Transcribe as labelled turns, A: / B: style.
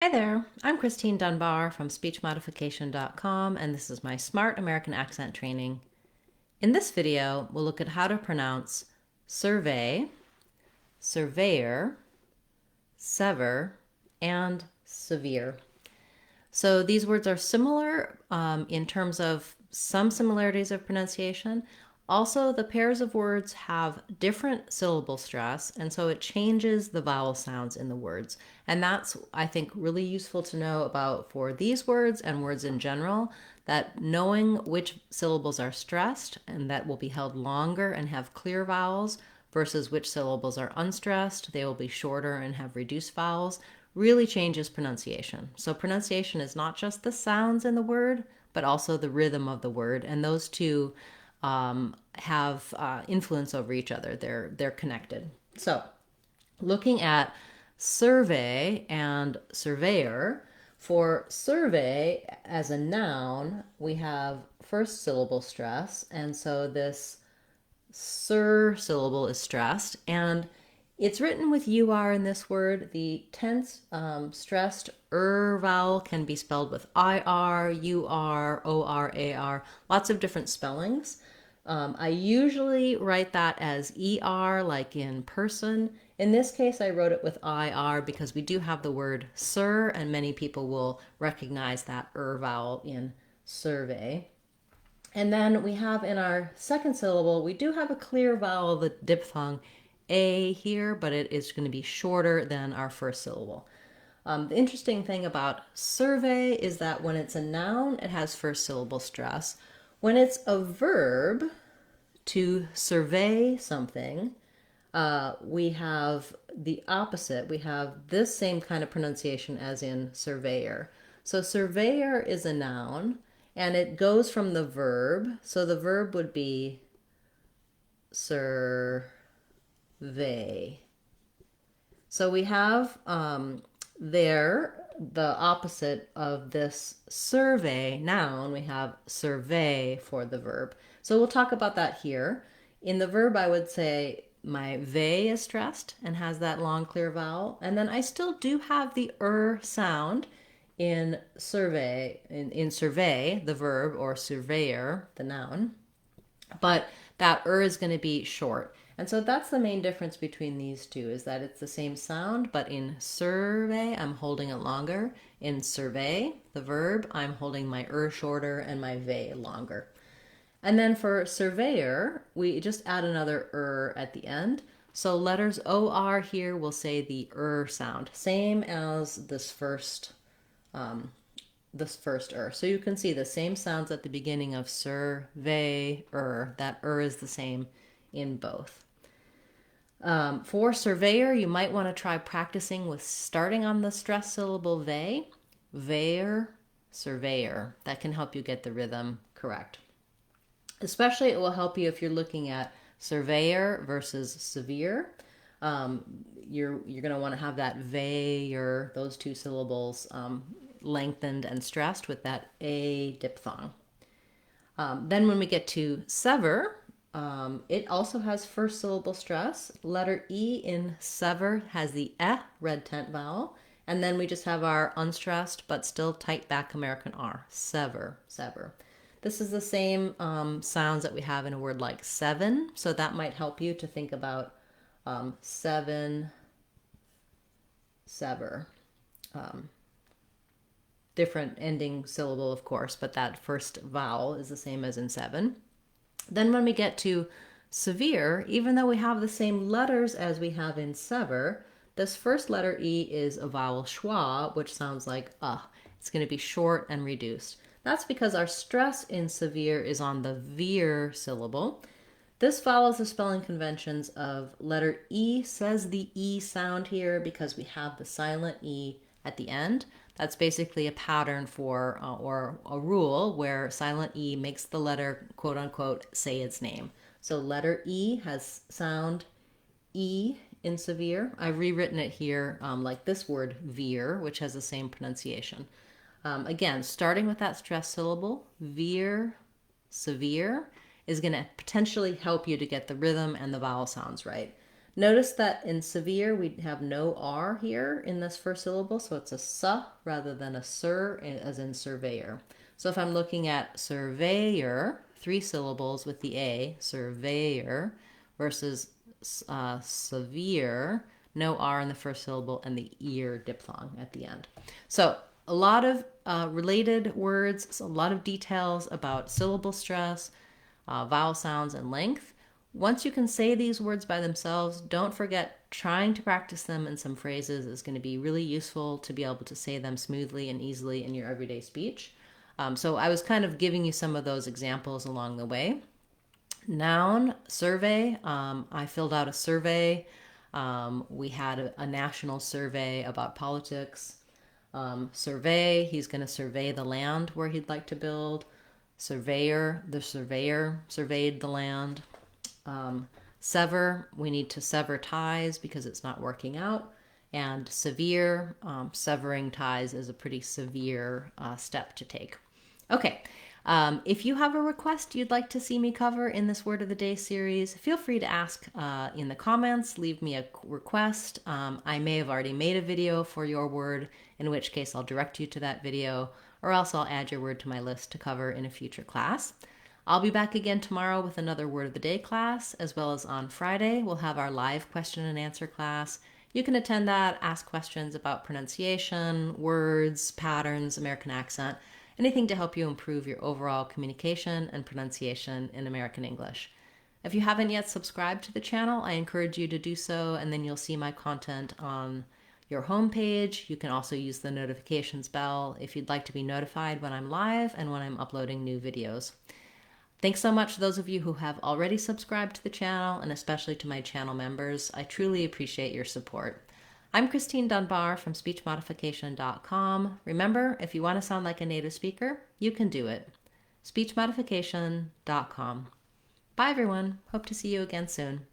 A: Hi there, I'm Christine Dunbar from speechmodification.com, and this is my Smart American Accent training. In this video, we'll look at how to pronounce survey, surveyor, sever, and severe. So these words are similar in terms of some similarities of pronunciation. Also, the pairs of words have different syllable stress, and so it changes the vowel sounds in the words. And that's, I think, really useful to know about for these words and words in general, that knowing which syllables are stressed and that will be held longer and have clear vowels versus which syllables are unstressed, they will be shorter and have reduced vowels, really changes pronunciation. So pronunciation is not just the sounds in the word, but also the rhythm of the word, and those two have influence over each other. They're connected. So, looking at survey and surveyor. For survey as a noun, we have first syllable stress, and so this sur syllable is stressed, and it's written with UR in this word. The tense stressed vowel can be spelled with IR, UR, OR, AR, lots of different spellings. I usually write that as ER, like in person. In this case, I wrote it with IR because we do have the word sir, and many people will recognize that vowel in survey. And then we have in our second syllable, we do have a clear vowel, the diphthong A here, but it is going to be shorter than our first syllable. The interesting thing about survey is that when it's a noun, it has first syllable stress. When it's a verb, to survey something, we have the opposite. We have this same kind of pronunciation as in surveyor. So surveyor is a noun, and it goes from the verb. So the verb would be survey. So we have there the opposite of this survey noun. We have survey for the verb. So we'll talk about that here. In the verb, I would say my ve is stressed and has that long clear vowel. And then I still do have the sound in survey, in survey, the verb, or surveyor, the noun. But that is going to be short. And so that's the main difference between these two, is that it's the same sound, but in survey, I'm holding it longer. In survey, the verb, I'm holding my shorter and my ve longer. And then for surveyor, we just add another at the end. So letters OR here will say the sound, same as this first So you can see the same sounds at the beginning of surveyor. That is the same in both. For surveyor, you might want to try practicing with starting on the stress syllable ve, veyor, surveyor. That can help you get the rhythm correct. Especially it will help you if you're looking at surveyor versus severe. You're going to want to have that veyor, those two syllables lengthened and stressed with that a diphthong. Then when we get to sever, it also has first syllable stress. Letter E in sever has the red tent vowel. And then we just have our unstressed but still tight back American R. Sever, sever. This is the same sounds that we have in a word like seven. So that might help you to think about seven, sever. Different ending syllable, of course, but that first vowel is the same as in seven. Then when we get to severe, even though we have the same letters as we have in sever, this first letter E is a vowel schwa, which sounds like It's going to be short and reduced. That's because our stress in severe is on the veer syllable. This follows the spelling conventions of letter E says the E sound here because we have the silent E at the end. That's basically a pattern for, or a rule where silent E makes the letter, quote unquote, say its name. So letter E has sound E in severe. I've rewritten it here like this word, veer, which has the same pronunciation. Again, starting with that stress syllable, veer, severe, is going to potentially help you to get the rhythm and the vowel sounds right. Notice that in severe, we have no R here in this first syllable, so it's a S rather than a SIR, as in surveyor. So if I'm looking at surveyor, 3 syllables with the A, surveyor, versus severe, no R in the first syllable and the ear diphthong at the end. So a lot of related words, a lot of details about syllable stress, vowel sounds, and length. Once you can say these words by themselves, don't forget trying to practice them in some phrases is going to be really useful to be able to say them smoothly and easily in your everyday speech. So I was kind of giving you some of those examples along the way. Noun, survey. I filled out a survey. We had a national survey about politics. Survey, he's going to survey the land where he'd like to build. Surveyor, the surveyor surveyed the land. Sever, we need to sever ties because it's not working out. And severe, severing ties is a pretty severe step to take. Okay, if you have a request you'd like to see me cover in this Word of the Day series, feel free to ask in the comments, leave me a request. I may have already made a video for your word, in which case I'll direct you to that video, or else I'll add your word to my list to cover in a future class. I'll be back again tomorrow with another Word of the Day class, as well as on Friday we'll have our live question and answer class. You can attend that, ask questions about pronunciation, words, patterns, American accent, anything to help you improve your overall communication and pronunciation in American English. If you haven't yet subscribed to the channel, I encourage you to do so, and then you'll see my content on your homepage. You can also use the notifications bell if you'd like to be notified when I'm live and when I'm uploading new videos. Thanks so much to those of you who have already subscribed to the channel, and especially to my channel members. I truly appreciate your support. I'm Christine Dunbar from SpeechModification.com. Remember, if you want to sound like a native speaker, you can do it. SpeechModification.com. Bye everyone. Hope to see you again soon.